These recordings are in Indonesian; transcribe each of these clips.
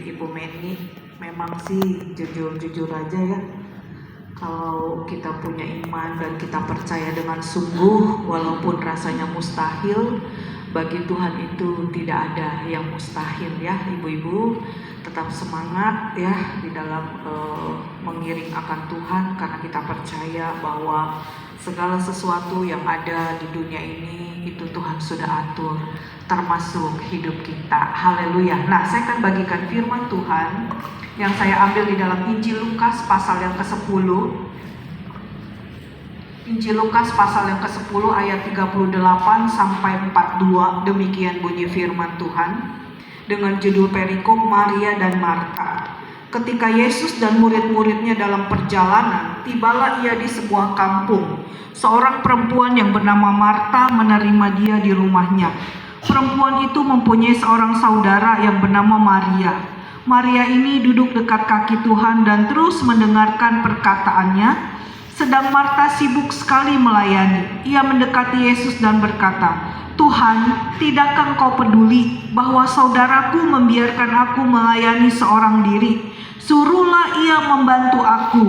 Ibu Meni, memang sih jujur aja ya, kalau kita punya iman dan kita percaya dengan sungguh, walaupun rasanya mustahil, bagi Tuhan itu tidak ada yang mustahil ya ibu-ibu. Tetap semangat ya di dalam mengiring akan Tuhan, karena kita percaya bahwa segala sesuatu yang ada di dunia ini itu Tuhan sudah atur, termasuk hidup kita. Haleluya. Nah, saya akan bagikan firman Tuhan yang saya ambil di dalam Injil Lukas pasal yang ke-10. Injil Lukas pasal yang ke-10 ayat 38 sampai 42. Demikian bunyi firman Tuhan dengan judul perikop Maria dan Marta. Ketika Yesus dan murid-muridnya dalam perjalanan, tibalah ia di sebuah kampung. Seorang perempuan yang bernama Marta menerima dia di rumahnya. Perempuan itu mempunyai seorang saudara yang bernama Maria. Maria ini duduk dekat kaki Tuhan dan terus mendengarkan perkataannya. Sedang Marta sibuk sekali melayani. Ia mendekati Yesus dan berkata, "Tuhan, tidakkah Engkau peduli bahwa saudaraku membiarkan aku melayani seorang diri? Suruhlah ia membantu aku."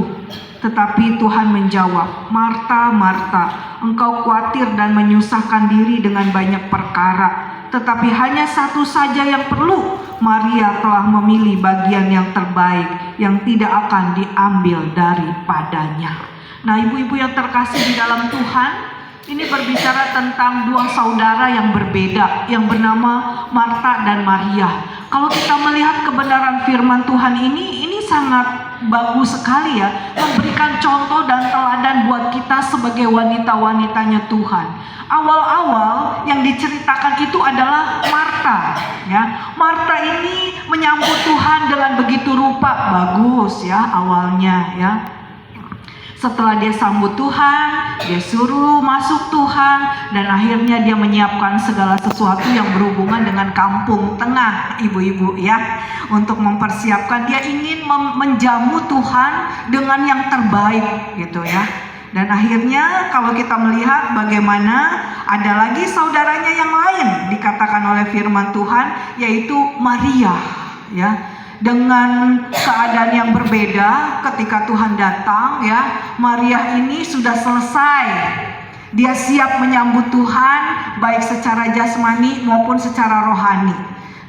Tetapi Tuhan menjawab, "Marta, Marta, engkau khawatir dan menyusahkan diri dengan banyak perkara. Tetapi hanya satu saja yang perlu. Maria telah memilih bagian yang terbaik yang tidak akan diambil daripadanya." Nah, ibu-ibu yang terkasih di dalam Tuhan, ini berbicara tentang dua saudara yang berbeda yang bernama Marta dan Maria. Kalau kita melihat kebenaran firman Tuhan ini sangat bagus sekali ya, memberikan contoh dan teladan buat kita sebagai wanita-wanitanya Tuhan. Awal-awal yang diceritakan itu adalah Marta ya. Marta ini menyambut Tuhan dengan begitu rupa, bagus ya awalnya ya. Setelah dia sambut Tuhan, dia suruh masuk Tuhan, dan akhirnya dia menyiapkan segala sesuatu yang berhubungan dengan kampung tengah, ibu-ibu ya, untuk mempersiapkan. Dia ingin menjamu Tuhan dengan yang terbaik gitu ya. Dan akhirnya kalau kita melihat bagaimana ada lagi saudaranya yang lain dikatakan oleh firman Tuhan, yaitu Maria ya. Dengan keadaan yang berbeda, ketika Tuhan datang ya, Maria ini sudah selesai. Dia siap menyambut Tuhan baik secara jasmani maupun secara rohani.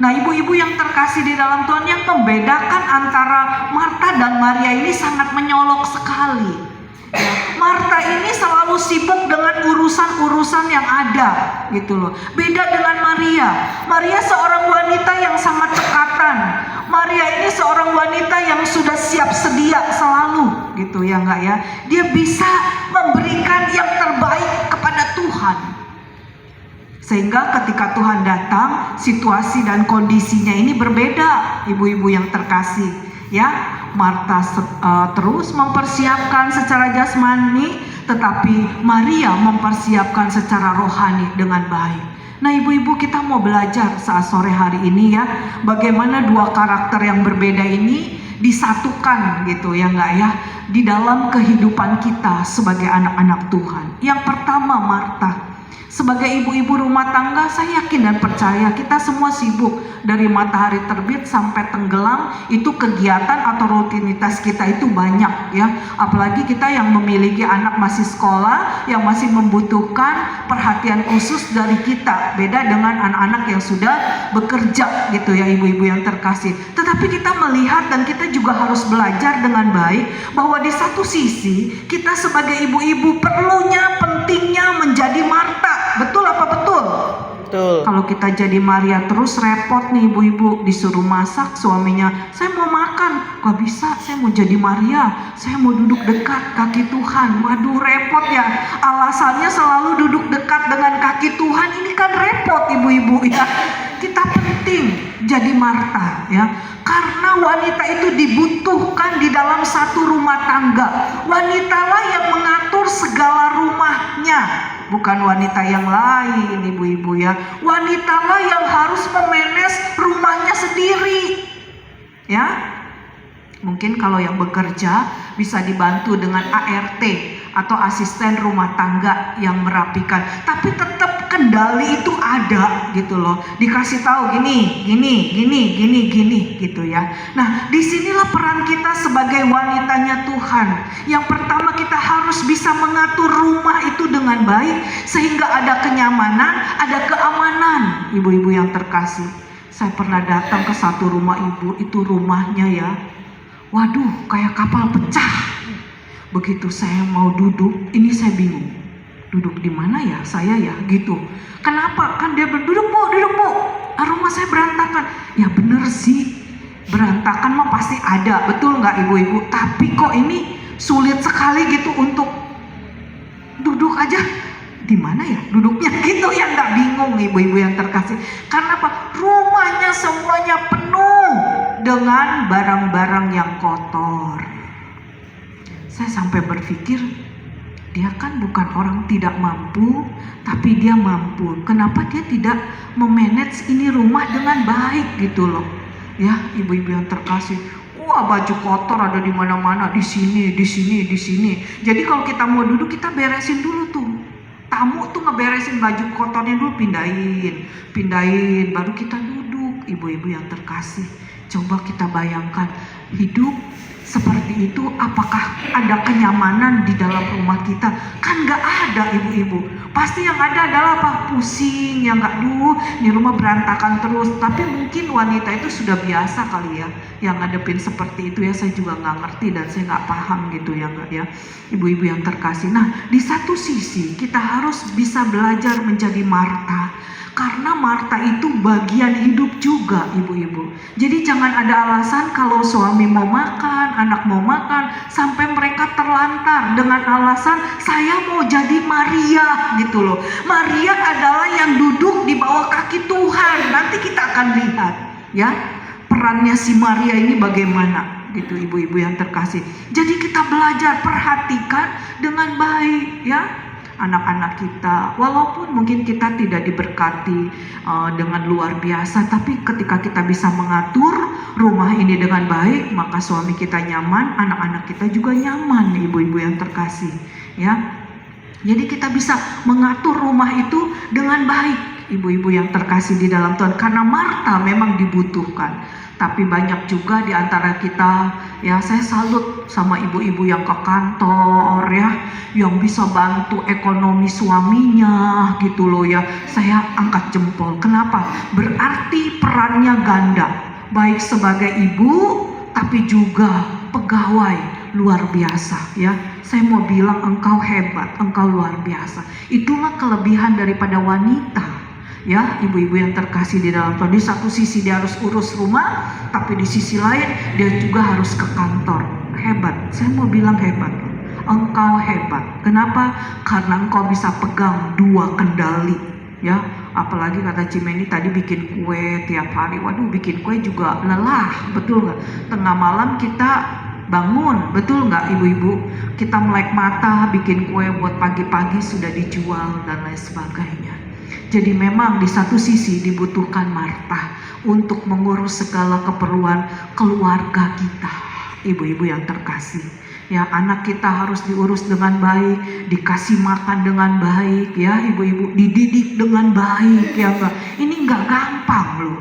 Nah, ibu-ibu yang terkasih di dalam Tuhan, yang membedakan antara Marta dan Maria ini sangat menyolok sekali. Ya, Marta ini selalu sibuk dengan urusan-urusan yang ada gitu loh. Beda dengan Maria. Maria seorang wanita yang sangat cekatan. Maria ini seorang wanita yang sudah siap sedia selalu gitu ya enggak ya. Dia bisa memberikan yang terbaik kepada Tuhan. Sehingga ketika Tuhan datang, situasi dan kondisinya ini berbeda, ibu-ibu yang terkasih ya. Marta terus mempersiapkan secara jasmani, tetapi Maria mempersiapkan secara rohani dengan baik. Nah, ibu-ibu, kita mau belajar saat sore hari ini ya, bagaimana dua karakter yang berbeda ini disatukan gitu ya enggak ya, di dalam kehidupan kita sebagai anak-anak Tuhan. Yang pertama, Marta. Sebagai ibu-ibu rumah tangga, saya yakin dan percaya kita semua sibuk. Dari matahari terbit sampai tenggelam, itu kegiatan atau rutinitas kita itu banyak ya. Apalagi kita yang memiliki anak masih sekolah, yang masih membutuhkan perhatian khusus dari kita. Beda dengan anak-anak yang sudah bekerja gitu ya, ibu-ibu yang terkasih. Tetapi kita melihat dan kita juga harus belajar dengan baik bahwa di satu sisi kita sebagai ibu-ibu perlunya, pentingnya menjadi Marta. Betul apa betul? Betul. Kalau kita jadi Maria terus repot nih ibu-ibu, disuruh masak suaminya, "Saya mau makan." "Gak bisa, saya mau jadi Maria, saya mau duduk dekat kaki Tuhan." Waduh, repot ya. Alasannya selalu duduk dekat dengan kaki Tuhan. Ini kan repot ibu-ibu ya. Kita penting jadi Marta ya. Karena wanita itu dibutuhkan di dalam satu rumah tangga. Wanitalah yang mengatur segala rumahnya, bukan wanita yang lain ibu-ibu ya. Wanitalah yang harus memanage rumahnya sendiri ya. Mungkin kalau yang bekerja bisa dibantu dengan ART atau asisten rumah tangga yang merapikan, tapi tetap ke kendali itu ada gitu loh. Dikasih tahu gini gitu ya. Nah, disinilah peran kita sebagai wanitanya Tuhan. Yang pertama, kita harus bisa mengatur rumah itu dengan baik sehingga ada kenyamanan, ada keamanan. Ibu-ibu yang terkasih, saya pernah datang ke satu rumah ibu, itu rumahnya ya, waduh, kayak kapal pecah. Begitu saya mau duduk, ini saya bingung. Duduk di mana ya saya ya gitu. Kenapa? Kan dia duduk bu. Rumah saya berantakan. Ya bener sih, berantakan mah pasti ada, betul nggak ibu-ibu? Tapi kok ini sulit sekali gitu untuk duduk aja. Di mana ya duduknya gitu ya, nggak bingung ibu-ibu yang terkasih. Karena apa? Rumahnya semuanya penuh dengan barang-barang yang kotor. Saya sampai berpikir, dia kan bukan orang tidak mampu, tapi dia mampu. Kenapa dia tidak memanage ini rumah dengan baik gitu loh? Ya, ibu-ibu yang terkasih. Wah, baju kotor ada di mana-mana, di sini. Jadi kalau kita mau duduk, kita beresin dulu tuh. Tamu tuh ngeberesin baju kotornya dulu, pindahin, baru kita duduk. Ibu-ibu yang terkasih, coba kita bayangkan hidup seperti itu, apakah ada kenyamanan di dalam rumah kita? Kan gak ada ibu-ibu. Pasti yang ada adalah apa? Pusing, yang gak, ini rumah berantakan terus. Tapi mungkin wanita itu sudah biasa kali ya, yang ngadepin seperti itu ya. Saya juga gak ngerti dan saya gak paham gitu ya, enggak ya, ibu-ibu yang terkasih. Nah, di satu sisi kita harus bisa belajar menjadi Marta, karena Marta itu bagian hidup juga ibu-ibu. Jadi jangan ada alasan kalau suami mau makan, anak mau makan, sampai mereka terlantar dengan alasan saya mau jadi Maria gitu loh. Maria adalah yang duduk di bawah kaki Tuhan. Nanti kita akan lihat ya perannya si Maria ini bagaimana gitu ibu-ibu yang terkasih. Jadi kita belajar perhatikan dengan baik ya anak-anak kita, walaupun mungkin kita tidak diberkati dengan luar biasa, tapi ketika kita bisa mengatur rumah ini dengan baik, maka suami kita nyaman, anak-anak kita juga nyaman, ibu-ibu yang terkasih ya. Jadi kita bisa mengatur rumah itu dengan baik, ibu-ibu yang terkasih di dalam Tuhan, karena Marta memang dibutuhkan. Tapi banyak juga di antara kita ya, saya salut sama ibu-ibu yang ke kantor ya, yang bisa bantu ekonomi suaminya gitu loh ya. Saya angkat jempol. Kenapa? Berarti perannya ganda, baik sebagai ibu tapi juga pegawai luar biasa ya. Saya mau bilang engkau hebat, engkau luar biasa. Itulah kelebihan daripada wanita. Ya, ibu-ibu yang terkasih di dalam Tuhan. Di satu sisi dia harus urus rumah, tapi di sisi lain dia juga harus ke kantor. Hebat, saya mau bilang hebat. Engkau hebat. Kenapa? Karena engkau bisa pegang dua kendali. Ya, apalagi kata Cimeni tadi bikin kue tiap hari. Waduh, bikin kue juga lelah, betul nggak? Tengah malam kita bangun, betul nggak ibu-ibu? Kita melek mata bikin kue buat pagi-pagi sudah dijual dan lain sebagainya. Jadi memang di satu sisi dibutuhkan Marta untuk mengurus segala keperluan keluarga kita, ibu-ibu yang terkasih. Ya, anak kita harus diurus dengan baik, dikasih makan dengan baik ya, ibu-ibu, dididik dengan baik ya enggak. Ini enggak gampang loh.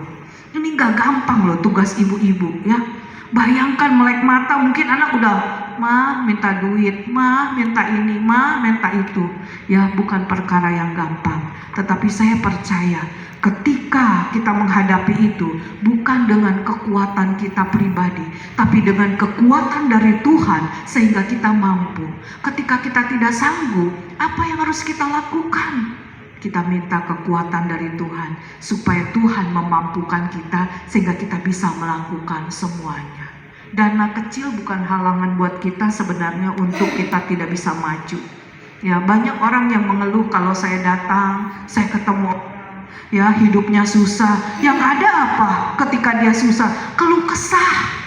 Ini enggak gampang loh tugas ibu-ibu ya. Bayangkan melek mata, mungkin anak udah, "Ma, minta duit, ma, minta ini, ma, minta itu." Ya, bukan perkara yang gampang. Tetapi saya percaya ketika kita menghadapi itu, bukan dengan kekuatan kita pribadi, tapi dengan kekuatan dari Tuhan, sehingga kita mampu. Ketika kita tidak sanggup, apa yang harus kita lakukan? Kita minta kekuatan dari Tuhan, supaya Tuhan memampukan kita, sehingga kita bisa melakukan semuanya. Dana kecil bukan halangan buat kita sebenarnya untuk kita tidak bisa maju. Ya, banyak orang yang mengeluh kalau saya datang, saya ketemu ya hidupnya susah. Yang ada apa ketika dia susah? Keluh kesah.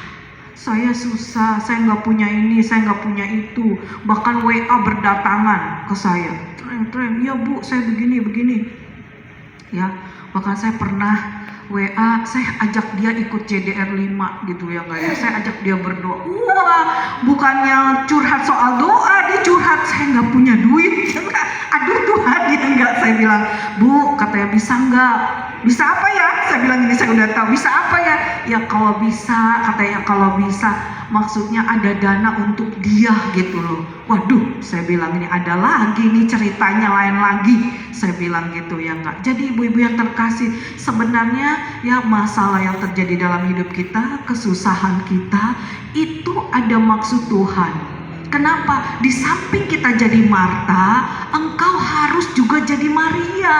Saya susah, saya nggak punya ini, saya nggak punya itu. Bahkan WA berdatangan ke saya. Tren, iya bu, saya begini. Ya, bahkan saya pernah WA, saya ajak dia ikut CDR 5 gitu ya enggak ya. Saya ajak dia berdoa. Wah, bukannya curhat soal doa, dia curhat saya nggak punya duit. Aduh Tuhan, dia enggak. Saya bilang, Bu, katanya bisa enggak? Bisa apa ya? Saya bilang ini, saya udah tahu. Bisa apa ya? Ya kalau bisa, katanya kalau bisa. Maksudnya ada dana untuk dia gitu loh. Waduh, saya bilang ini ada lagi nih ceritanya lain lagi. Saya bilang gitu ya enggak. Jadi ibu-ibu yang terkasih, sebenarnya ya masalah yang terjadi dalam hidup kita, kesusahan kita, itu ada maksud Tuhan. Kenapa? Di samping kita jadi Marta, engkau harus juga jadi Maria.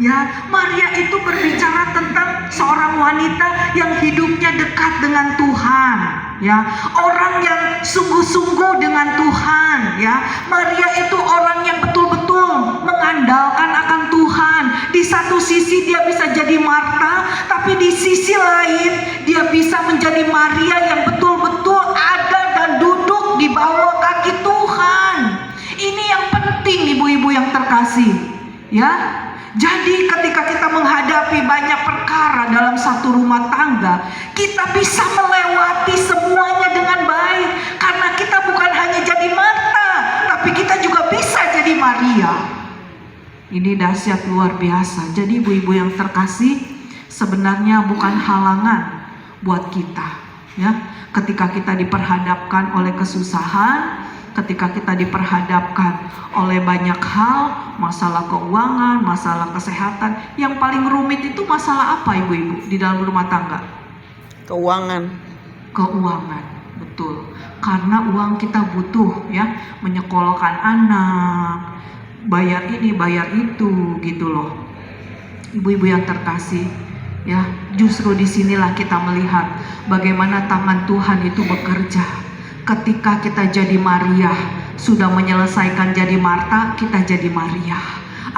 Ya, Maria itu berbicara tentang seorang wanita yang hidupnya dekat dengan Tuhan. Ya, orang yang sungguh-sungguh dengan Tuhan. Ya, Maria itu orang yang betul-betul mengandalkan akan Tuhan. Di satu sisi dia bisa jadi Marta, tapi di sisi lain dia bisa menjadi Maria yang betul-betul ada dan duduk di bawah kaki Tuhan. Ini yang penting ibu-ibu yang terkasih. Ya, jadi ketika kita menghadapi banyak perkara dalam satu rumah tangga, kita bisa melewati semuanya dengan baik. Karena kita bukan hanya jadi Marta, tapi kita juga bisa jadi Maria. Ini dahsyat luar biasa. Jadi ibu-ibu yang terkasih, sebenarnya bukan halangan buat kita. Ya, ketika kita diperhadapkan oleh kesusahan, ketika kita diperhadapkan oleh banyak hal, masalah keuangan, masalah kesehatan, yang paling rumit itu masalah apa ibu-ibu di dalam rumah tangga? Keuangan. Keuangan, betul. Karena uang kita butuh ya, menyekolahkan anak, bayar ini, bayar itu gitu loh. Ibu-ibu yang terkasih, ya, justru disinilah kita melihat bagaimana tangan Tuhan itu bekerja. Ketika kita jadi Maria, sudah menyelesaikan jadi Marta, kita jadi Maria.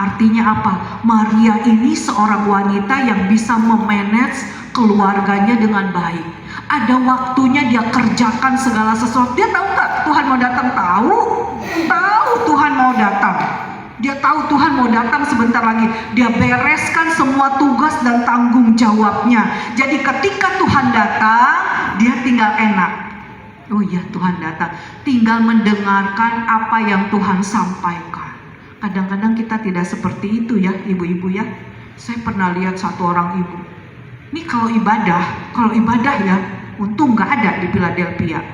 Artinya apa? Maria ini seorang wanita yang bisa memanage keluarganya dengan baik. Ada waktunya dia kerjakan segala sesuatu. Dia tahu nggak Tuhan mau datang? Tahu Tuhan mau datang. Dia tahu Tuhan mau datang sebentar lagi. Dia bereskan semua tugas dan tanggung jawabnya. Jadi ketika Tuhan datang, dia tinggal enak. Oh iya, Tuhan datang, tinggal mendengarkan apa yang Tuhan sampaikan. Kadang-kadang kita tidak seperti itu ya ibu-ibu ya. Saya pernah lihat satu orang ibu, ini kalau ibadah ya, untung nggak ada di Philadelphia.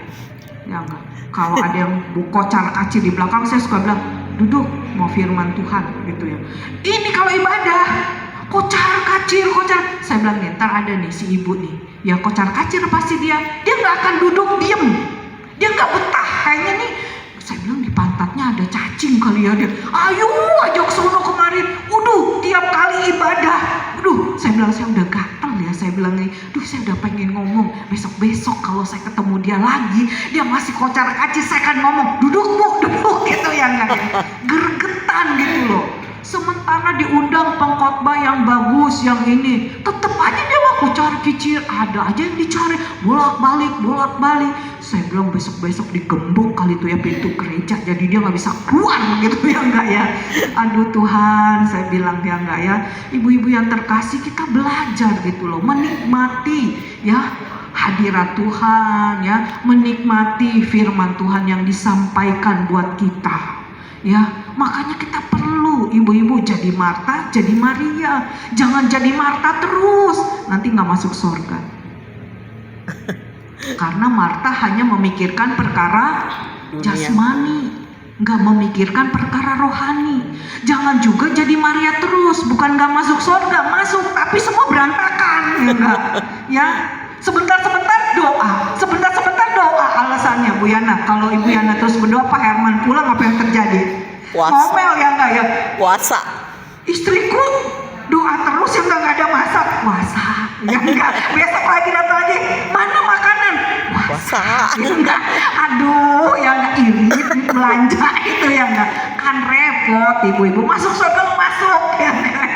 Ya enggak. Kalau ada yang kocar kacir di belakang, saya suka bilang, duduk mau firman Tuhan gitu ya. Ini kalau ibadah kocar kacir. Saya bilang nih, ntar ada nih si ibu nih, ya kocar kacir pasti dia nggak akan duduk diem, dia nggak betah kayaknya nih. Saya bilang di pantatnya ada cacing kali ya, dia ayo ajak sono kemarin, tiap kali ibadah, saya bilang saya udah gatel ya, saya bilang nih, saya udah pengen ngomong besok kalau saya ketemu dia lagi, dia masih kocar kacir, saya akan ngomong duduk gitu ya, enggak ya, gergetan gitu loh. Sementara diundang pengkhotbah yang bagus, yang ini, tetap aja dia mau kocar kicir, ada aja yang dicari, bolak balik. Saya bilang besok digembok kali itu ya pintu gereja, jadi dia nggak bisa keluar gitu ya, enggak ya. Aduh Tuhan, saya bilang dia enggak ya. Ibu-ibu yang terkasih, kita belajar gitu loh, menikmati ya hadirat Tuhan ya, menikmati firman Tuhan yang disampaikan buat kita. Ya, makanya kita perlu ibu-ibu jadi Marta, jadi Maria. Jangan jadi Marta terus, nanti nggak masuk surga. Karena Marta hanya memikirkan perkara jasmani, nggak memikirkan perkara rohani. Jangan juga jadi Maria terus, bukan nggak masuk surga, masuk tapi semua berantakan, ya enggak? Ya, sebentar doa. Alasannya Bu Yana, kalau Ibu Yana terus berdoa, Pak Herman pulang, apa yang terjadi? Ngomel ya enggak ya? Puasa. Istriku doa terus yang nggak ada masak, ya enggak? Besok lagi datang lagi, mana makanan? Puasa. Ya enggak? Aduh, ya enggak, irit belanja itu ya enggak? Kan repot ibu-ibu, masuk surga masuk ya enggak?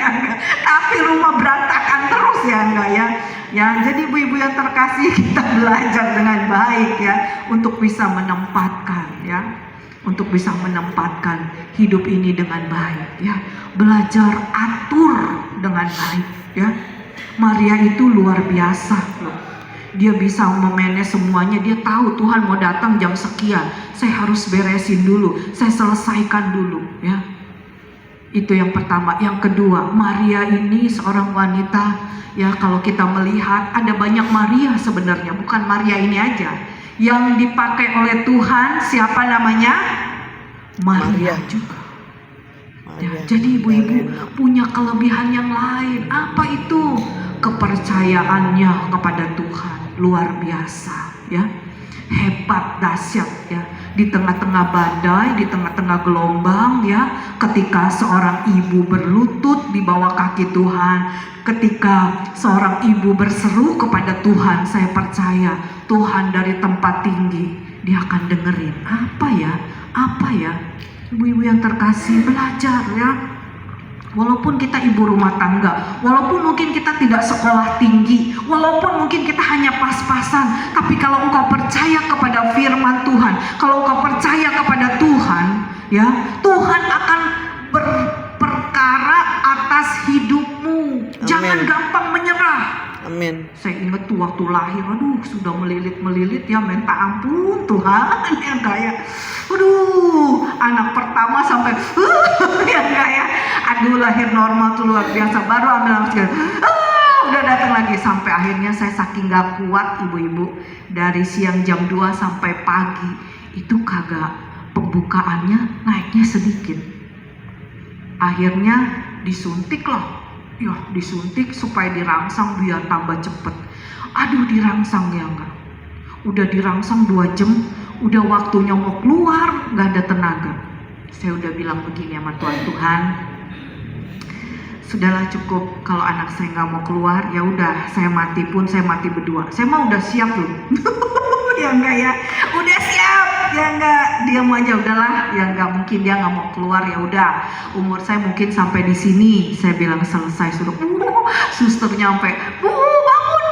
Tapi rumah berantakan terus ya enggak ya? Ya, jadi ibu-ibu yang terkasih, kita belajar dengan baik ya untuk bisa menempatkan hidup ini dengan baik ya. Belajar atur dengan baik ya. Maria itu luar biasa loh. Dia bisa memanage semuanya. Dia tahu Tuhan mau datang jam sekian. Saya harus beresin dulu. Saya selesaikan dulu ya. Itu yang pertama. Yang kedua, Maria ini seorang wanita ya, kalau kita melihat ada banyak Maria sebenarnya, bukan Maria ini aja. Yang dipakai oleh Tuhan siapa namanya? Maria juga. Ya, jadi ibu-ibu punya kelebihan yang lain. Apa itu? Kepercayaannya kepada Tuhan luar biasa ya. Hebat, dahsyat ya. Di tengah-tengah badai, di tengah-tengah gelombang ya, ketika seorang ibu berlutut di bawah kaki Tuhan, ketika seorang ibu berseru kepada Tuhan, saya percaya Tuhan dari tempat tinggi dia akan dengerin. Apa ya ibu-ibu yang terkasih, belajar ya. Walaupun kita ibu rumah tangga, walaupun mungkin kita tidak sekolah tinggi, walaupun mungkin kita hanya pas-pasan, tapi kalau engkau percaya kepada firman Tuhan, kalau engkau percaya kepada Tuhan, ya, Tuhan akan berperkara atas hidupmu. Amin. Jangan gampang menyerah. Amin. Saya ingat tuh waktu lahir, aduh sudah melilit-melilit ya, minta ampun Tuhan ya kayak, aduh anak pertama sampai ya kayak, aduh lahir normal tuh luar biasa, baru ambil nafas udah datang lagi, sampai akhirnya saya saking gak kuat ibu-ibu, dari siang jam 2 sampai pagi itu kagak, pembukaannya naiknya sedikit, akhirnya disuntik loh. Ya disuntik supaya dirangsang biar tambah cepet. Aduh dirangsang ya enggak. Udah dirangsang 2 jam, udah waktunya mau keluar, gak ada tenaga. Saya udah bilang begini sama Tuhan, sudahlah cukup, kalau anak saya nggak mau keluar ya udah, saya mati pun saya mati berdua. Saya mah udah siap loh. Ya enggak ya, udah siap ya enggak, diam aja udahlah ya enggak, mungkin dia nggak mau keluar ya udah, umur saya mungkin sampai di sini, saya bilang selesai sudah. Suster nyampe, bangun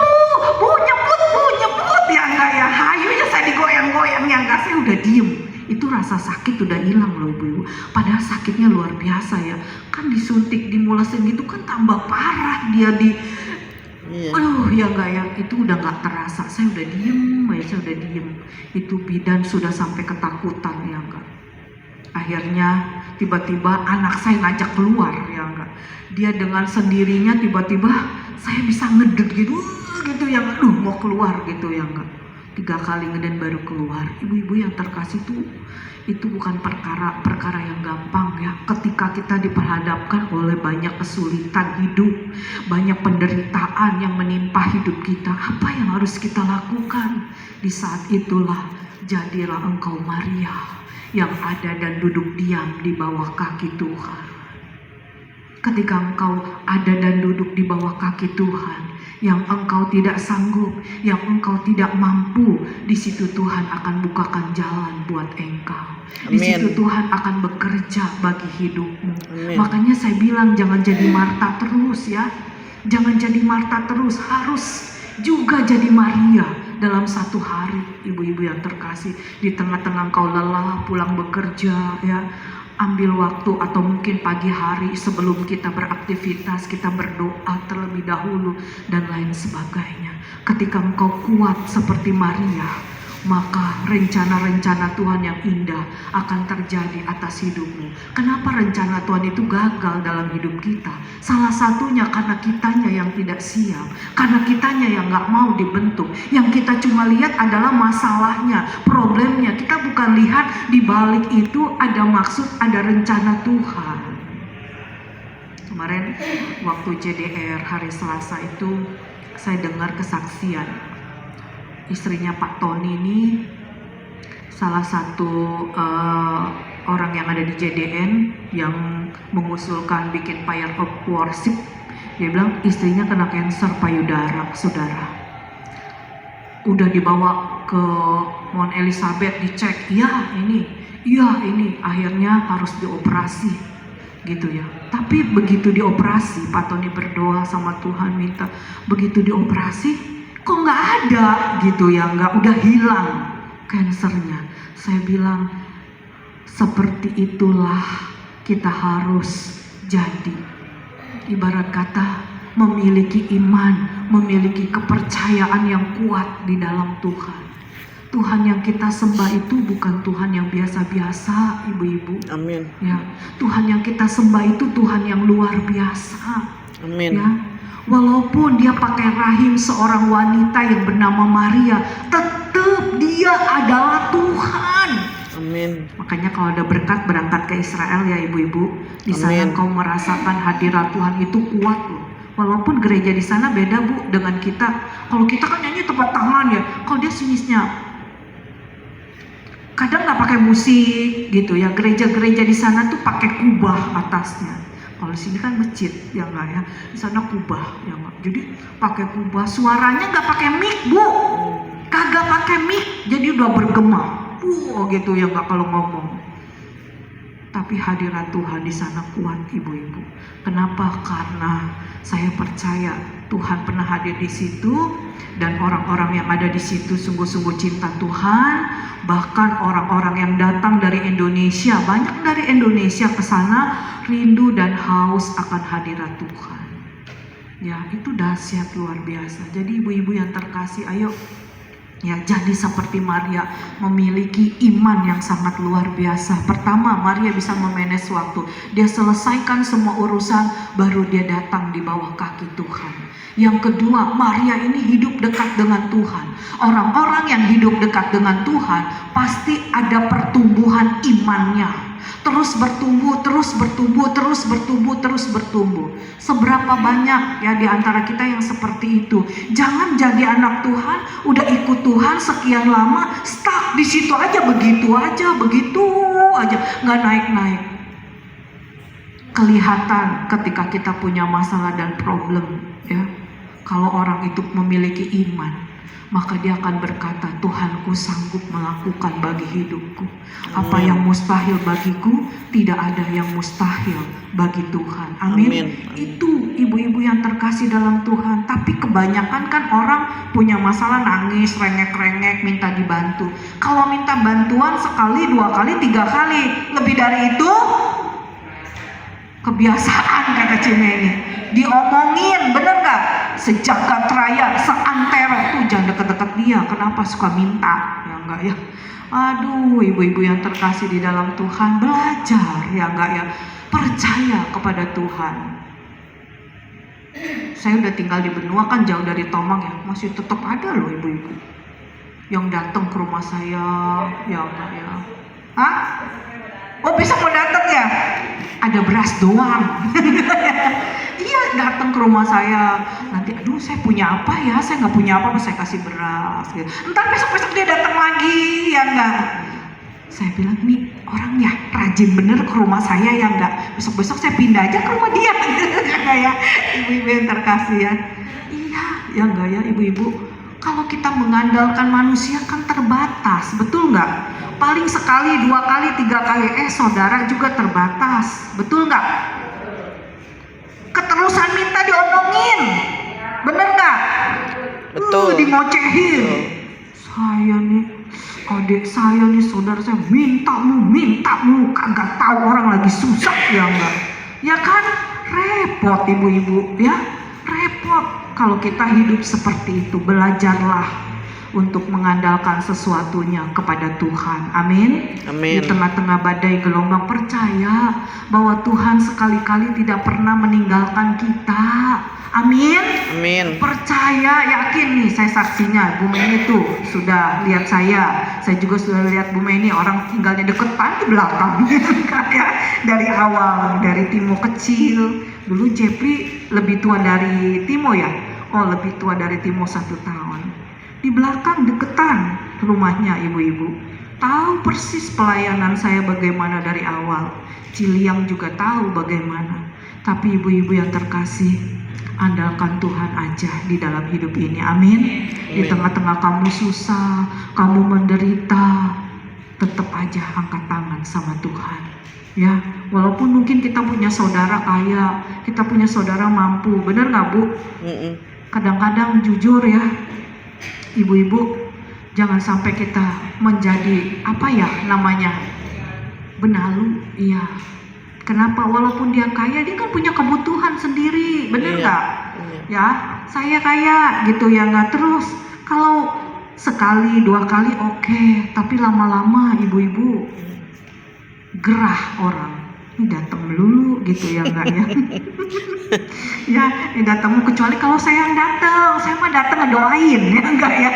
bu nyebut ya enggak ya, hayu ya saya digoyang-goyang ya enggak, saya udah diem. Itu rasa sakit udah hilang loh ibu-ibu, padahal sakitnya luar biasa ya, kan disuntik dimulesin gitu kan tambah parah dia aduh ya enggak ya, itu udah nggak terasa, saya udah diem aja, saya udah diem. Itu bidan sudah sampai ketakutan ya enggak. Akhirnya tiba-tiba anak saya ngajak keluar ya enggak. Dia dengan sendirinya tiba-tiba saya bisa ngedut gitu ya, aduh mau keluar gitu ya enggak. 3 kali ngeden baru keluar. Ibu-ibu yang terkasih itu bukan perkara yang gampang ya. Ketika kita diperhadapkan oleh banyak kesulitan hidup, banyak penderitaan yang menimpa hidup kita, apa yang harus kita lakukan? Di saat itulah jadilah engkau Maria yang ada dan duduk diam di bawah kaki Tuhan. Ketika engkau ada dan duduk di bawah kaki Tuhan, yang engkau tidak sanggup, yang engkau tidak mampu, di situ Tuhan akan bukakan jalan buat engkau. Di situ Tuhan akan bekerja bagi hidupmu. Amin. Makanya saya bilang jangan jadi Marta terus ya. Jangan jadi Marta terus, harus juga jadi Maria dalam satu hari. Ibu-ibu yang terkasih, di tengah-tengah engkau lelah pulang bekerja ya, ambil waktu atau mungkin pagi hari sebelum kita beraktivitas, kita berdoa terlebih dahulu dan lain sebagainya. Ketika engkau kuat seperti Maria, maka rencana-rencana Tuhan yang indah akan terjadi atas hidupmu. Kenapa rencana Tuhan itu gagal dalam hidup kita? Salah satunya karena kitanya yang tidak siap, karena kitanya yang gak mau dibentuk. Yang kita cuma lihat adalah masalahnya, problemnya. Kita bukan lihat di balik itu ada maksud, ada rencana Tuhan. Kemarin waktu JDR hari Selasa itu saya dengar kesaksian istrinya Pak Tony ini, salah satu orang yang ada di JDN yang mengusulkan bikin fire of worship. Dia bilang istrinya kena kanker payudara, saudara. Udah dibawa ke Mount Elizabeth dicek, iya ini, akhirnya harus dioperasi gitu ya. Tapi begitu dioperasi, Pak Tony berdoa sama Tuhan minta, begitu dioperasi kok nggak ada gitu ya, nggak, udah hilang kansernya. Saya bilang seperti itulah kita harus jadi. Ibarat kata memiliki iman, memiliki kepercayaan yang kuat di dalam Tuhan. Tuhan yang kita sembah itu bukan Tuhan yang biasa-biasa, ibu-ibu. Amin. Ya, Tuhan yang kita sembah itu Tuhan yang luar biasa. Amin. Ya, walaupun dia pakai rahim seorang wanita yang bernama Maria, tetap dia adalah Tuhan. Amin. Makanya kalau ada berkat berangkat ke Israel ya ibu-ibu, di sana Amin. kau merasakan hadirat Tuhan itu kuat loh. Walaupun gereja di sana beda bu dengan kita. Kalau kita kan nyanyi tepuk tangan ya, kalau dia sinisnya kadang nggak pakai musik gitu ya. Gereja-gereja di sana tuh pakai kubah atasnya. Kalau di sini kan masjid ya nggak ya, di sana kubah ya nggak. Jadi pakai kubah, suaranya nggak pakai mic bu, kagak pakai mic, jadi udah bergema, gitu ya nggak kalau ngomong. Tapi hadirat Tuhan di sana kuat ibu-ibu. Kenapa? Karena saya percaya Tuhan pernah hadir di situ dan orang-orang yang ada di situ sungguh-sungguh cinta Tuhan. Bahkan orang-orang yang datang dari Indonesia, banyak dari Indonesia ke sana rindu dan haus akan hadirat Tuhan. Ya, itu dahsyat luar biasa. Jadi ibu-ibu yang terkasih, ayo ya jadi seperti Maria, memiliki iman yang sangat luar biasa. Pertama, Maria bisa memanage waktu. Dia selesaikan semua urusan, baru dia datang di bawah kaki Tuhan. Yang kedua, Maria ini hidup dekat dengan Tuhan. Orang-orang yang hidup dekat dengan Tuhan pasti ada pertumbuhan imannya. Terus bertumbuh, terus bertumbuh, terus bertumbuh, terus bertumbuh. Seberapa banyak ya di antara kita yang seperti itu. Jangan jadi anak Tuhan, udah ikut Tuhan sekian lama, stuck di situ aja, begitu aja, nggak naik-naik. Kelihatan ketika kita punya masalah dan problem, ya. Kalau orang itu memiliki iman, maka dia akan berkata, Tuhanku sanggup melakukan bagi hidupku. Apa yang mustahil bagiku, tidak ada yang mustahil bagi Tuhan. Amin. Amin. Itu ibu-ibu yang terkasih dalam Tuhan. Tapi kebanyakan kan orang punya masalah nangis, rengek-rengek, minta dibantu. Kalau minta bantuan sekali, 2 kali, 3 kali, lebih dari itu kebiasaan kata Cimeni. Diomongin, bener gak? Sejagat raya, seantero tuh jangan deket-deket dia. Kenapa suka minta? Ya enggak ya. Aduh, ibu-ibu yang terkasih di dalam Tuhan, belajar ya enggak ya. Percaya kepada Tuhan. Saya udah tinggal di benua kan jauh dari Tomang ya, masih tetap ada loh ibu-ibu yang datang ke rumah saya, ya enggak ya. Hah? Oh bisa mau datang ya? Ada beras doang. Iya datang ke rumah saya. Nanti aduh saya punya apa ya? Saya nggak punya apa-apa, saya kasih beras. Gitu. Entar besok-besok dia datang lagi, ya enggak? Saya bilang nih orang ya rajin bener ke rumah saya ya enggak? Besok-besok saya pindah aja ke rumah dia. Ya ibu-ibu yang terkasih ya. Iya ya enggak ya ibu-ibu? Kalau kita mengandalkan manusia kan terbatas, betul nggak? Paling sekali, 2 kali, 3 kali, saudara juga terbatas, betul nggak? Keterusan minta diomongin, bener nggak? Betul. Dimocehin. Saya nih, adik saya nih, saudara saya minta mu, kagak tahu orang lagi susah ya enggak? Ya kan, repot ibu-ibu ya, repot. Kalau kita hidup seperti itu, belajarlah untuk mengandalkan sesuatunya kepada Tuhan. Amin. Amin. Di tengah-tengah badai gelombang, percaya bahwa Tuhan sekali-kali tidak pernah meninggalkan kita. Amin. Amin. Percaya, yakin nih, saya saksinya. Bu Meni tuh sudah lihat saya juga sudah lihat Bu Meni, orang tinggalnya deketan di belakang. Kayak dari awal, dari Timo kecil. Dulu Jepri lebih tua dari Timo ya? Oh lebih tua dari Timo 1 tahun. Di belakang deketan rumahnya ibu-ibu. Tahu persis pelayanan saya bagaimana dari awal. Ciliang juga tahu bagaimana. Tapi ibu-ibu yang terkasih, andalkan Tuhan aja di dalam hidup ini. Amin. Di tengah-tengah kamu susah, kamu menderita, tetap aja angkat tangan sama Tuhan. Ya, walaupun mungkin kita punya saudara kaya, kita punya saudara mampu, bener nggak Bu? Kadang-kadang jujur ya, ibu-ibu, jangan sampai kita menjadi apa ya namanya, benalu. Iya. Kenapa? Walaupun dia kaya, dia kan punya kebutuhan sendiri, bener nggak? Ya, saya kaya gitu ya enggak. Terus kalau sekali, 2 kali oke, tapi lama-lama ibu-ibu gerah orang. Ini datang melulu gitu ya enggak ya. Ya, ini datang kecuali kalau saya yang datang, saya mah datang ngedoain ya enggak ya,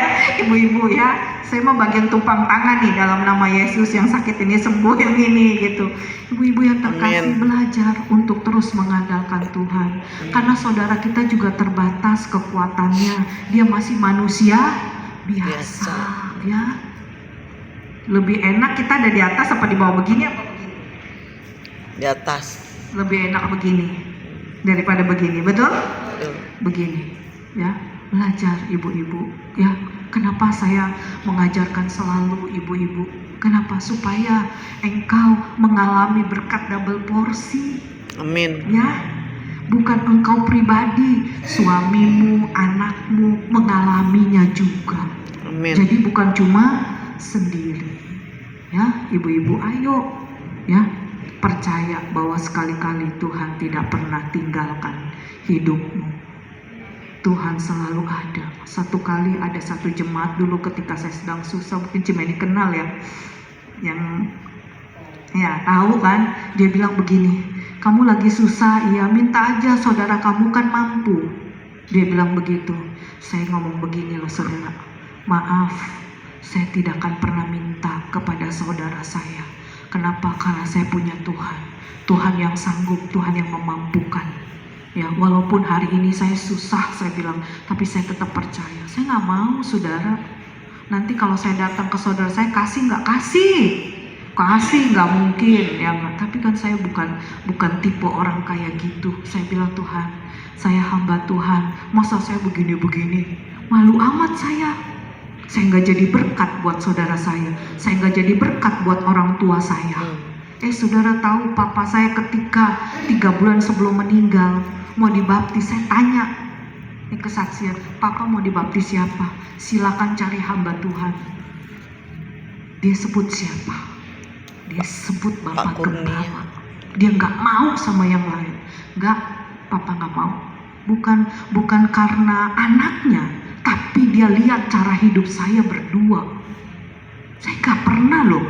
ibu-ibu ya. Saya mah bagian tumpang tangan nih dalam nama Yesus, yang sakit ini sembuh, yang ini gitu. Ibu-ibu yang terkasih, belajar untuk terus mengandalkan Tuhan. Karena saudara kita juga terbatas kekuatannya. Dia masih manusia biasa. Ya. Lebih enak kita ada di atas apa di bawah begini apa begini? Di atas. Lebih enak begini daripada begini, betul? Begini, ya. Belajar ibu-ibu, ya. Kenapa saya mengajarkan selalu ibu-ibu? Kenapa? Supaya engkau mengalami berkat double porsi. Amin. Ya, bukan engkau pribadi, suamimu, anakmu mengalaminya juga. Amin. Jadi bukan cuma sendiri. Ya, ibu-ibu ayo, ya, percaya bahwa sekali-kali Tuhan tidak pernah tinggalkan hidupmu. Tuhan selalu ada. Satu kali ada satu jemaat dulu ketika saya sedang susah, mungkin Cimeni kenal ya, yang ya tahu kan, dia bilang begini, kamu lagi susah, iya minta aja, saudara kamu kan mampu. Dia bilang begitu. Saya ngomong begini loh saudara, maaf, saya tidak akan pernah minta kepada saudara saya. Kenapa? Karena saya punya Tuhan, Tuhan yang sanggup, Tuhan yang memampukan. Ya, walaupun hari ini saya susah, saya bilang, tapi saya tetap percaya. Saya nggak mau, saudara. Nanti kalau saya datang ke saudara saya, kasih nggak kasih, nggak mungkin, ya nggak. Tapi kan saya bukan tipe orang kayak gitu. Saya bilang, Tuhan, saya hamba Tuhan. Masa saya begini-begini, malu amat saya. Saya nggak jadi berkat buat saudara saya nggak jadi berkat buat orang tua saya. Saudara tahu, papa saya ketika 3 bulan sebelum meninggal mau dibaptis, saya tanya, ini kesaksian, papa mau dibaptis siapa? Silakan cari hamba Tuhan. Dia sebut siapa? Dia sebut Bapak Gembala. Dia nggak mau sama yang lain. Nggak, papa nggak mau. Bukan karena anaknya, tapi dia lihat cara hidup saya berdua. Saya nggak pernah loh.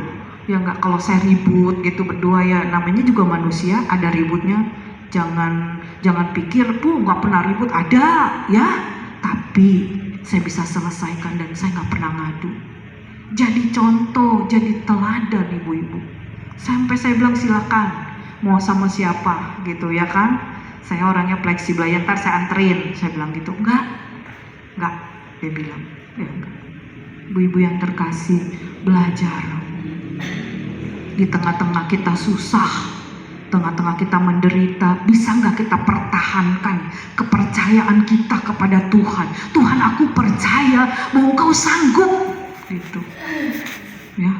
Ya nggak, kalau saya ribut gitu berdua, ya namanya juga manusia, ada ributnya. Jangan pikir, Bu nggak pernah ribut, ada ya. Tapi saya bisa selesaikan dan saya nggak pernah ngadu. Jadi contoh, jadi teladan ibu-ibu. Sampai saya bilang silakan, mau sama siapa gitu ya kan. Saya orangnya fleksibel, ya ntar saya anterin. Saya bilang gitu, enggak, dia bilang, ya enggak. Ibu-ibu yang terkasih, belajar. Di tengah-tengah kita susah, tengah-tengah kita menderita, bisa nggak kita pertahankan kepercayaan kita kepada Tuhan? Tuhan, aku percaya bahwa Engkau sanggup, gitu. Ya,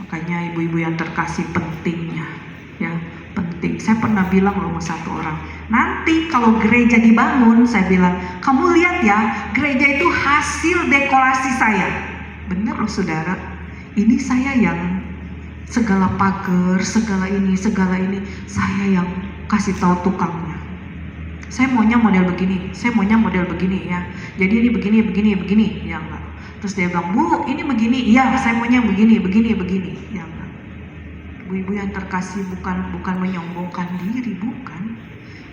makanya ibu-ibu yang terkasih pentingnya, ya penting. Saya pernah bilang loh sama satu orang, nanti kalau gereja dibangun, saya bilang, kamu lihat ya, gereja itu hasil dekorasi saya. Bener loh saudara, ini saya yang segala pagar, segala ini, saya yang kasih tahu tukangnya. Saya maunya model begini, saya maunya model begini ya. Jadi ini begini, ya enggak. Terus dia bilang, Bu, ini begini, iya, saya maunya begini, ya enggak. Ibu-ibu yang terkasih, bukan menyombongkan diri, bukan.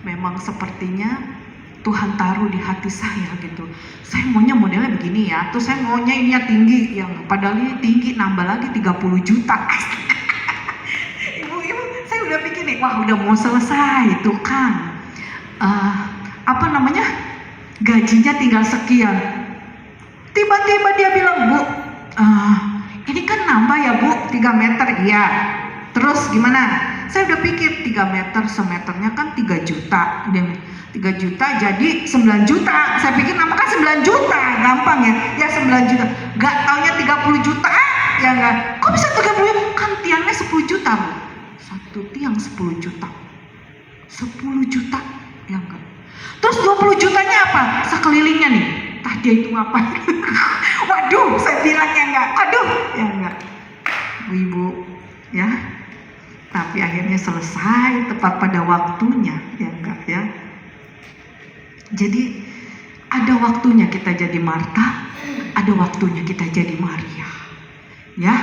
Memang sepertinya Tuhan taruh di hati saya gitu. Saya maunya modelnya begini ya. Terus saya maunya ini tinggi, yang padahal ini tinggi nambah lagi 30 juta. Ibu-ibu, saya udah pikir nih, wah udah mau selesai itu kan. Gajinya tinggal sekian. Tiba-tiba dia bilang, Bu, ini kan nambah ya Bu, 3 meter, iya. Terus gimana? Saya udah pikir 3 meter, semeternya kan 3 juta. Dia 3 juta jadi 9 juta. Saya pikir nama kan 9 juta, gampang ya. Ya 9 juta. Gak taunya 30 juta. Ya enggak. Kok bisa 30 juta? Kan tiangnya 10 juta, Bu. Satu tiang 10 juta. 10 juta. Ya enggak. Terus 20 jutanya apa? Sekelilingnya nih. Tah dia itu apa? Waduh, saya bilang ya enggak. Waduh, ya enggak. Ibu-ibu, ya. Tapi akhirnya selesai tepat pada waktunya, ya enggak ya. Jadi ada waktunya kita jadi Marta, ada waktunya kita jadi Maria. Ya,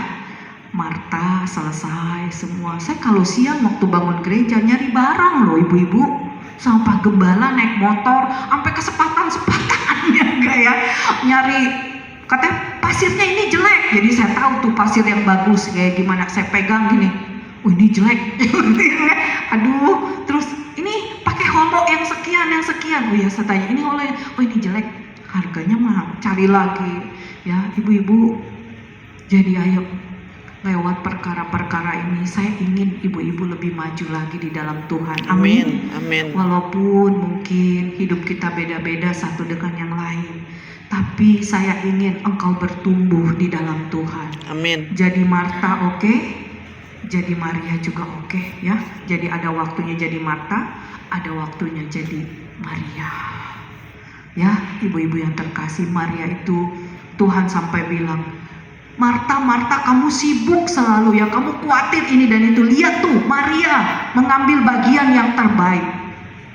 Marta selesai semua. Saya kalau siang waktu bangun gereja nyari barang loh ibu-ibu. Sama Pak Gembala naik motor sampai kesempatan-sepatan ya enggak ya. Nyari, katanya pasirnya ini jelek. Jadi saya tahu tuh pasir yang bagus kayak gimana. Saya pegang gini, oh ini jelek. Aduh, terus ini pakai holo yang sekian. Oh ya saya tanya, ini holo yang, oh ini jelek. Harganya mahal, cari lagi. Ya ibu-ibu, jadi ayo lewat perkara-perkara ini saya ingin ibu-ibu lebih maju lagi di dalam Tuhan. Amin. Amin. Walaupun mungkin hidup kita beda-beda satu dengan yang lain, tapi saya ingin engkau bertumbuh di dalam Tuhan. Amin. Jadi Marta oke, jadi Maria juga oke ya. Jadi ada waktunya jadi Marta, ada waktunya jadi Maria. Ya, ibu-ibu yang terkasih, Maria itu Tuhan sampai bilang, Marta, Marta, kamu sibuk selalu ya, kamu khawatir ini dan itu. Lihat tuh, Maria mengambil bagian yang terbaik.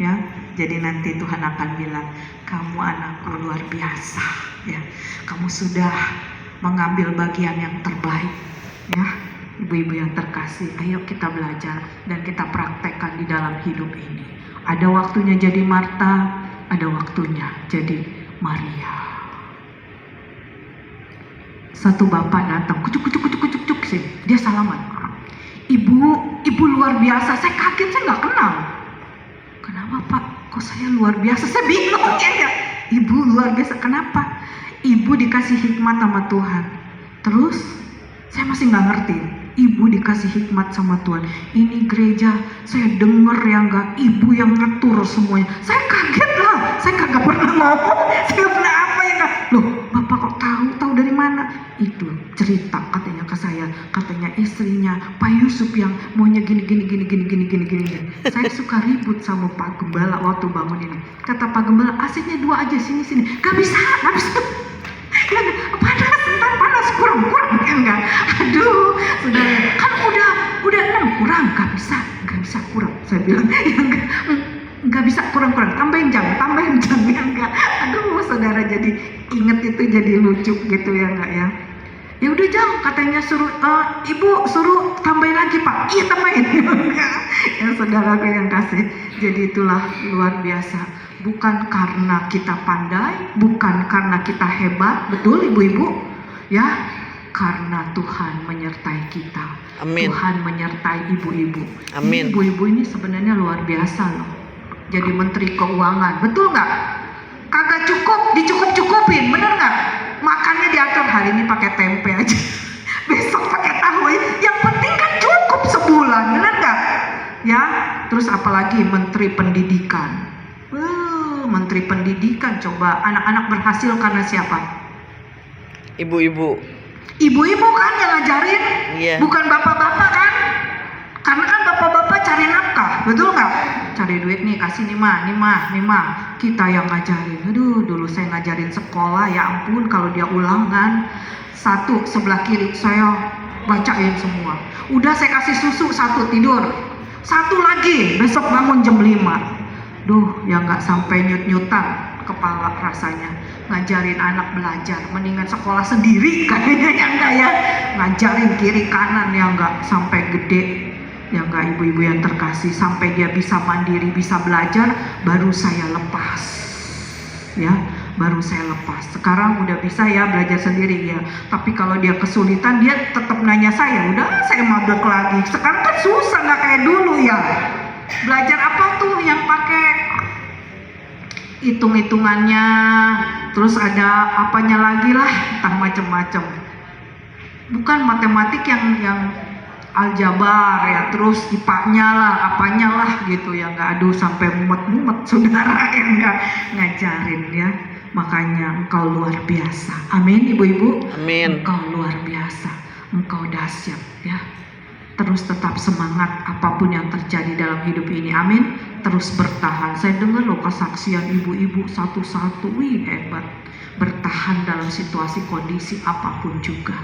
Ya, jadi nanti Tuhan akan bilang, kamu anakku luar biasa. Ya, kamu sudah mengambil bagian yang terbaik. Ya, ibu-ibu yang terkasih, ayo kita belajar dan kita praktekkan di dalam hidup ini. Ada waktunya jadi Marta, ada waktunya jadi Maria. Satu bapak datang, kucuk sih, dia salaman. Ibu luar biasa. Saya kaget, saya nggak kenal. Kenapa Pak? Kok saya luar biasa? Saya bingung ya. Ibu luar biasa, kenapa? Ibu dikasih hikmat sama Tuhan. Terus saya masih nggak ngerti. Ibu dikasih hikmat sama Tuhan. Ini gereja, saya denger ya nggak, ibu yang ngatur semuanya. Saya kaget lah, saya kagak pernah ngomong, saya nggak pernah apa ya nggak. Loh, bapak kok tahu dari mana? Itu cerita katanya ke saya, katanya istrinya Pak Yusuf yang maunya gini. Saya suka ribut sama Pak Gembala waktu bangun ini. Kata Pak Gembala, AC-nya 2 aja, sini. Gak bisa. Ya panas, kurang ya enggak. Aduh, saudara, kan udah 6 kurang, gak bisa kurang. Saya bilang, ya enggak bisa kurang, tambahin jam ya enggak. Aduh, saudara, jadi inget itu jadi lucu gitu ya enggak ya. Ya udah Jang, katanya suruh ibu suruh tambahin lagi Pak. Iya tambahin. Ya saudaraku yang kasih. Jadi itulah luar biasa. Bukan karena kita pandai, bukan karena kita hebat, betul ibu-ibu? Ya, karena Tuhan menyertai kita. Amin. Tuhan menyertai ibu-ibu. Amin. Ibu-ibu ini sebenarnya luar biasa loh. Jadi menteri keuangan, betul nggak? Kagak cukup, dicukup-cukupin, bener nggak? Makannya diatur, hari ini pakai tempe aja, besok pakai tahu. Yang penting kan cukup sebulan, bener nggak? Ya, terus apalagi menteri pendidikan. Menteri pendidikan, coba anak-anak berhasil karena siapa? Ibu-ibu. Ibu-ibu kan yang ngajarin, Iya. bukan bapak-bapak kan? Karena kan bapak-bapak cari nafkah, betul nggak? Cari duit nih, kasih nih mah. Kita yang ngajarin. Aduh, dulu saya ngajarin sekolah, ya ampun kalau dia ulang kan. 1 sebelah kiri saya bacain semua. Udah saya kasih susu 1 tidur. 1 lagi besok bangun jam 5. Duh, ya nggak sampai nyut-nyutan kepala rasanya. Ngajarin anak belajar, mendingan sekolah sendiri kayaknya ya enggak ya. Ngajarin kiri kanan ya enggak sampai gede. Ya enggak ibu-ibu yang terkasih, sampai dia bisa mandiri, bisa belajar, baru saya lepas. Ya, baru saya lepas. Sekarang udah bisa ya belajar sendiri ya. Tapi kalau dia kesulitan, dia tetap nanya saya. Udah, saya mabok lagi. Sekarang kan susah, nggak kayak dulu ya. Belajar apa tuh yang pakai hitung-hitungannya, terus ada apanya lagi lah, entah macem-macem. Bukan matematik yang aljabar ya, terus IPA-nya lah, apanya lah gitu ya, nggak. Aduh, sampai mumet saudara yang nggak ngajarin ya. Makanya engkau luar biasa. Amin ibu-ibu. Amin. Engkau luar biasa, engkau dahsyat ya. Terus tetap semangat apapun yang terjadi dalam hidup ini. Amin. Terus bertahan. Saya dengar loh kesaksian ibu-ibu satu-satu. Wih, hebat. Bertahan dalam situasi kondisi apapun juga.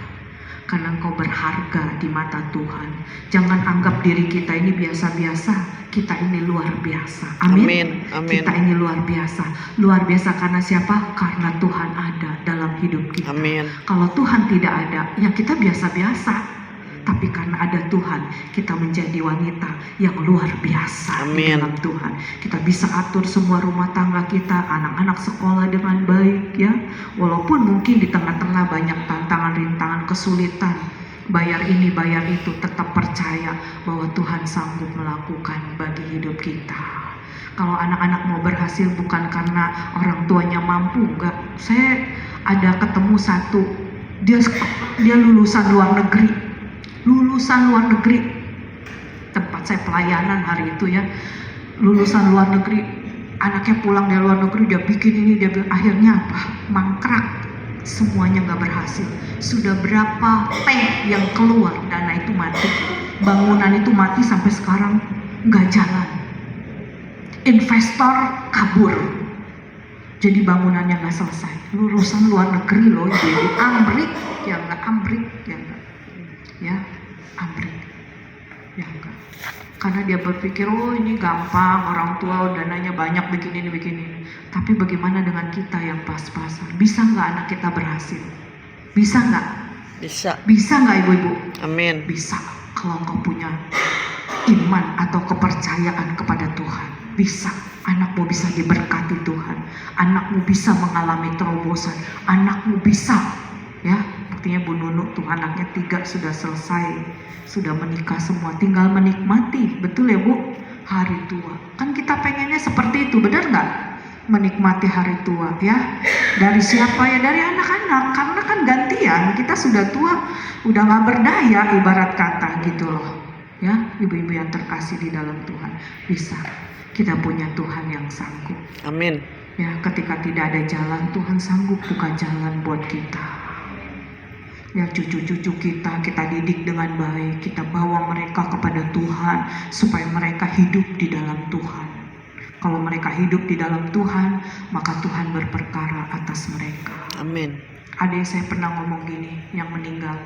karena engkau berharga di mata Tuhan. Jangan anggap diri kita ini biasa-biasa, kita ini luar biasa. Amin. Amin. Amin. Kita ini luar biasa. Luar biasa karena siapa? Karena Tuhan ada dalam hidup kita. Amin. Kalau Tuhan tidak ada, ya kita biasa-biasa. Tapi karena ada Tuhan, kita menjadi wanita yang luar biasa di Amin. dalam Tuhan. Kita bisa atur semua rumah tangga kita, anak-anak sekolah dengan baik ya. Walaupun mungkin di tengah-tengah banyak tantangan, rintangan, kesulitan, bayar ini, bayar itu, tetap percaya bahwa Tuhan sanggup melakukan bagi hidup kita. Kalau anak-anak mau berhasil bukan karena orang tuanya mampu, enggak. Saya ada ketemu satu, dia lulusan luar negeri. Tempat saya pelayanan hari itu ya, lulusan luar negeri, anaknya pulang dari luar negeri, dia bikin ini, dia bilang, akhirnya apa? Mangkrak, semuanya gak berhasil. Sudah berapa T yang keluar, dana itu mati, bangunan itu mati sampai sekarang gak jalan, investor kabur, jadi bangunannya gak selesai. Lulusan luar negeri loh, jadi Amrik ya enggak, ya Amrik ya enggak, karena dia berpikir oh ini gampang, orang tua dananya banyak, bikin ini. Tapi bagaimana dengan kita yang pas-pasan? Bisa nggak anak kita berhasil? Bisa nggak? Bisa nggak ibu-ibu? Amin. Bisa kalau engkau punya iman atau kepercayaan kepada Tuhan. Bisa, anakmu bisa diberkati Tuhan, anakmu bisa mengalami terobosan, anakmu bisa ya. Artinya Bu Nunu tuh anaknya 3 sudah selesai, sudah menikah semua, tinggal menikmati, betul ya Bu, hari tua. Kan kita pengennya seperti itu, benar nggak? Menikmati hari tua ya. Dari siapa ya? Dari anak-anak, karena kan gantian, kita sudah tua, udah nggak berdaya ibarat kata gitu loh. Ya, ibu-ibu yang terkasih di dalam Tuhan, bisa. Kita punya Tuhan yang sanggup. Amin. Ya, ketika tidak ada jalan, Tuhan sanggup buka jalan buat kita. Ya, cucu-cucu kita didik dengan baik, kita bawa mereka kepada Tuhan supaya mereka hidup di dalam Tuhan. Kalau mereka hidup di dalam Tuhan, maka Tuhan berperkara atas mereka. Amin. Ada yang saya pernah ngomong gini, yang meninggal,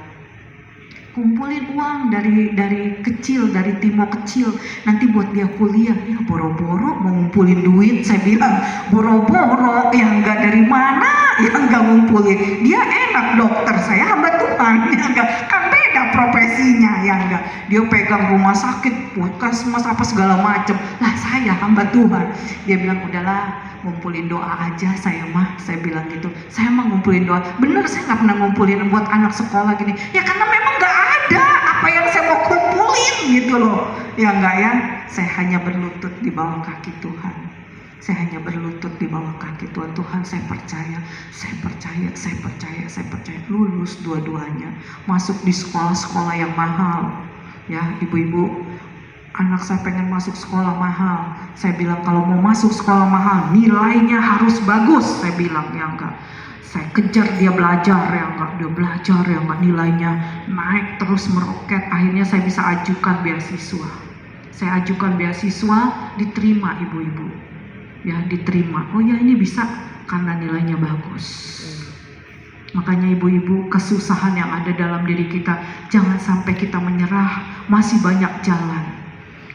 kumpulin uang dari kecil, dari Timo kecil, nanti buat dia kuliah. Ya boro-boro mau ngumpulin duit, saya bilang boro-boro, ya enggak, dari mana ya enggak ngumpulin. Dia enak dokter, saya hamba Tuhan, ya enggak, kan beda profesinya, ya enggak. Dia pegang rumah sakit, puskesmas apa segala macem, lah saya hamba Tuhan. Dia bilang udahlah, ngumpulin doa aja saya bilang gitu. Saya mah ngumpulin doa, bener saya nggak pernah ngumpulin buat anak sekolah gini, ya karena memang nggak ada apa yang saya mau kumpulin gitu loh, ya enggak ya. Saya hanya berlutut di bawah kaki Tuhan, saya hanya berlutut di bawah kaki Tuhan. Tuhan, saya percaya, lulus dua-duanya, masuk di sekolah-sekolah yang mahal ya ibu-ibu. Anak saya pengen masuk sekolah mahal. Saya bilang kalau mau masuk sekolah mahal nilainya harus bagus. Saya bilang ya enggak. Saya kejar dia belajar ya enggak. Dia belajar ya enggak, nilainya naik terus meroket. Akhirnya saya bisa ajukan beasiswa. Saya ajukan beasiswa, diterima ibu-ibu. Ya diterima. Oh ya ini bisa karena nilainya bagus. Makanya ibu-ibu, kesusahan yang ada dalam diri kita, jangan sampai kita menyerah. Masih banyak jalan.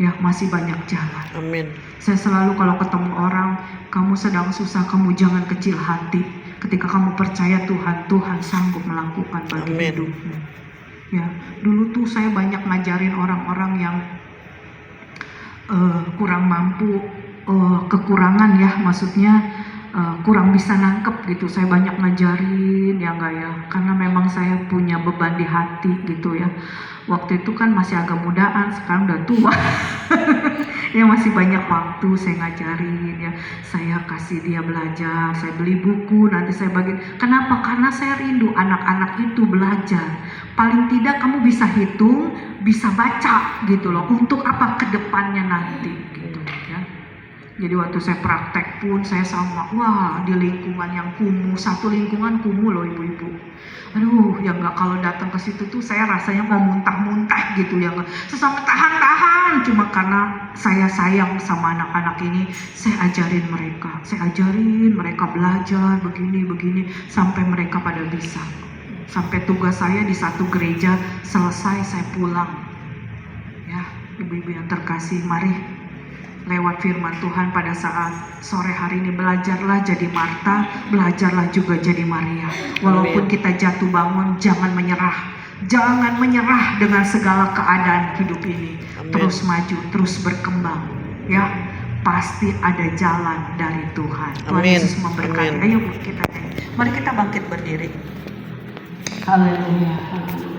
Ya, masih banyak jalan. Amin. Saya selalu kalau ketemu orang, kamu sedang susah, kamu jangan kecil hati. Ketika kamu percaya Tuhan, Tuhan sanggup melakukan bagi hidupmu. Ya, dulu tuh saya banyak ngajarin orang-orang yang kurang mampu, kekurangan ya, maksudnya kurang bisa nangkep gitu. Saya banyak ngajarin ya enggak ya, karena memang saya punya beban di hati gitu ya. Waktu itu kan masih agak mudaan, sekarang udah tua. Ya masih banyak waktu saya ngajarin ya. Saya kasih dia belajar, saya beli buku, nanti saya bagi. Kenapa? Karena saya rindu anak-anak itu belajar. Paling tidak kamu bisa hitung, bisa baca gitu loh. Untuk apa kedepannya nanti gitu ya. Jadi waktu saya praktek pun saya sama, wah di lingkungan yang kumuh, satu lingkungan kumuh loh ibu-ibu. Aduh, ya enggak, kalau datang ke situ tuh saya rasanya mau muntah-muntah gitu ya enggak. Sesama tahan-tahan, cuma karena saya sayang sama anak-anak ini, saya ajarin mereka belajar begini-begini sampai mereka pada bisa. Sampai tugas saya di satu gereja selesai, saya pulang. Ya, ibu-ibu yang terkasih, mari lewat firman Tuhan pada saat sore hari ini, belajarlah jadi Marta, belajarlah juga jadi Maria. Walaupun kita jatuh bangun, jangan menyerah. Jangan menyerah dengan segala keadaan hidup ini. Amin. Terus maju, terus berkembang. Ya, pasti ada jalan dari Tuhan. Tuhan Amin. Yesus memberkati. Amin. Ayo kita nyanyi. Mari kita bangkit berdiri. Haleluya.